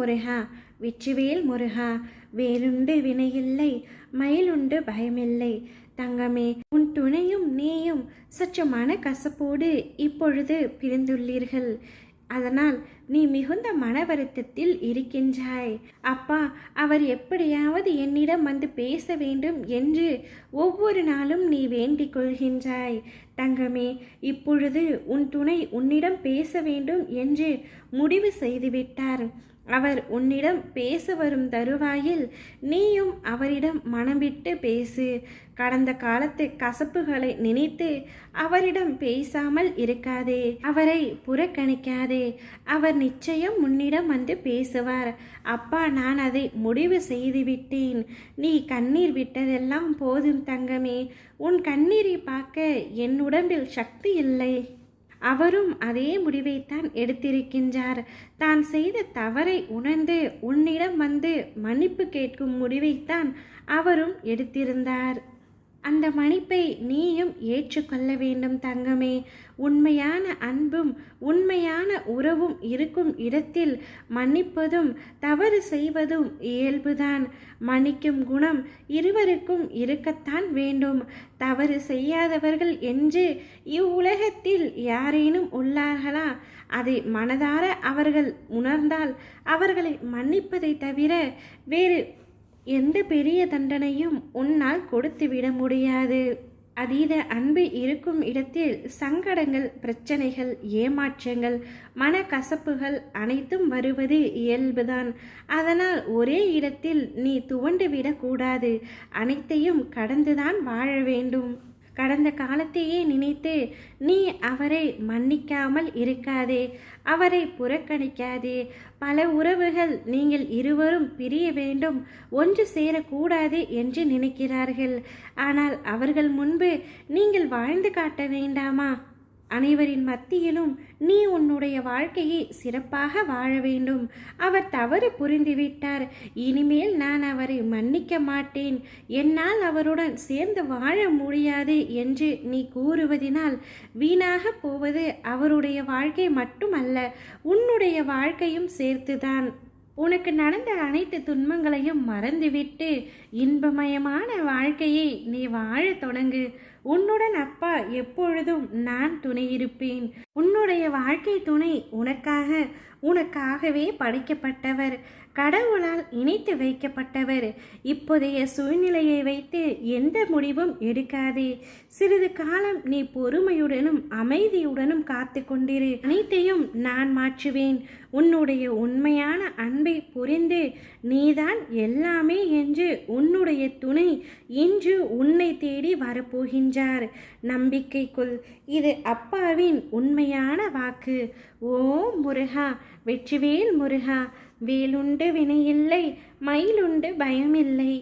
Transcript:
முருகா, வெற்றிவேல் முருகா, வேலுண்டு வினையில்லை, மயிலுண்டு பயமில்லை. தங்கமே, உன் துணையும் நீயும் சற்று மனக்கசப்போடு இப்பொழுது பிரிந்துள்ளீர்கள். அதனால் நீ மிகுந்த மன வருத்தத்தில் இருக்கின்றாய். அப்பா, அவர் எப்படியாவது என்னிடம் வந்து பேச வேண்டும் என்று ஒவ்வொரு நாளும் நீ வேண்டிக் கொள்கின்றாய். தங்கமே, இப்பொழுது உன் துணை உன்னிடம் பேச வேண்டும் என்று முடிவு செய்துவிட்டார். அவர் உன்னிடம் பேச வரும் தருவாயில் நீயும் அவரிடம் மனம் விட்டு பேசு. கடந்த காலத்து கசப்புகளை நினைத்து அவரிடம் பேசாமல் இருக்காதே, அவரை புறக்கணிக்காதே. அவர் நிச்சயம் உன்னிடம் வந்து பேசுவார். அப்பா, நான் அதை முடிவு செய்துவிட்டேன். நீ கண்ணீர் விட்டதெல்லாம் போதும் தங்கமே. உன் கண்ணீரை பார்க்க என் உடம்பில் சக்தி இல்லை. அவரும் அதே முடிவைத்தான் எடுத்திருக்கின்றார். தான் செய்த தவறை உணர்ந்து உன்னிடம் வந்து மன்னிப்பு கேட்கும் முடிவைத்தான் அவரும் எடுத்திருந்தார். அந்த மன்னிப்பை நீயும் ஏற்றுக்கொள்ள வேண்டும் தங்கமே. உண்மையான அன்பும் உண்மையான உறவும் இருக்கும் இடத்தில் மன்னிப்பதும் தவறு செய்வதும் இயல்புதான். மன்னிக்கும் குணம் இருவருக்கும் இருக்கத்தான் வேண்டும். தவறு செய்யாதவர்கள் என்று இவ்வுலகத்தில் யாரேனும் உள்ளார்களா? அதை மனதார அவர்கள் உணர்ந்தால் அவர்களை மன்னிப்பதை தவிர வேறு எந்த பெரிய தண்டனையும் உன்னால் கொடுத்துவிட முடியாது. அதீத அன்பு இருக்கும் இடத்தில் சங்கடங்கள், பிரச்சனைகள், ஏமாற்றங்கள், மனக்கசப்புகள் அனைத்தும் வருவது இயல்புதான். அதனால் ஒரே இடத்தில் நீ துவண்டு விடக்கூடாது. அனைத்தையும் கடந்துதான் வாழ வேண்டும். கடந்த காலத்தையே நினைத்து நீ அவரை மன்னிக்காமல் இருக்காதே, அவரை புறக்கணிக்காதே. பல உறவுகள் நீங்கள் இருவரும் பிரிய வேண்டும், ஒன்று சேரக்கூடாது என்று நினைக்கிறார்கள். ஆனால் அவர்கள் முன்பு நீங்கள் வாழ்ந்து காட்ட வேண்டாமா? அனைவரின் மத்தியிலும் நீ உன்னுடைய வாழ்க்கையை சிறப்பாக வாழ வேண்டும். அவர் தவறு புரிந்துவிட்டார், இனிமேல் நான் அவரை மன்னிக்க மாட்டேன், என்னால் அவருடன் சேர்ந்து வாழ முடியாது என்று நீ கூறுவதினால் வீணாக போவது அவருடைய வாழ்க்கை மட்டுமல்ல, உன்னுடைய வாழ்க்கையும் சேர்த்துதான். உனக்கு நடந்த அனைத்து துன்பங்களையும் மறந்துவிட்டு இன்பமயமான வாழ்க்கையை நீ வாழ தொடங்கு. உன்னுடன் அப்பா எப்பொழுதும் நான் துணையிருப்பேன். உன்னுடைய வாழ்க்கை துணை உனக்காகவே படைக்கப்பட்டவர், கடவுளால் இணைத்து வைக்கப்பட்டவர். இப்போதைய சூழ்நிலையை வைத்து எந்த முடிவும் எடுக்காதே. சிறிது காலம் நீ பொறுமையுடனும் அமைதியுடனும் காத்து கொண்டிரு. அனைத்தையும் நான் மாற்றுவேன். உன்னுடைய உண்மையான அன்பை புரிந்து நீதான் எல்லாமே என்று உன்னுடைய துணை இன்று உன்னை தேடி வரப்போகின்றார். நம்பிக்கை கொள். இது அப்பாவின் உண்மையான வாக்கு. ஓம் முருகா, வெற்றிவேல் முருகா, வேலுண்டு வினையில்லை, மயிலுண்டு பயமில்லை.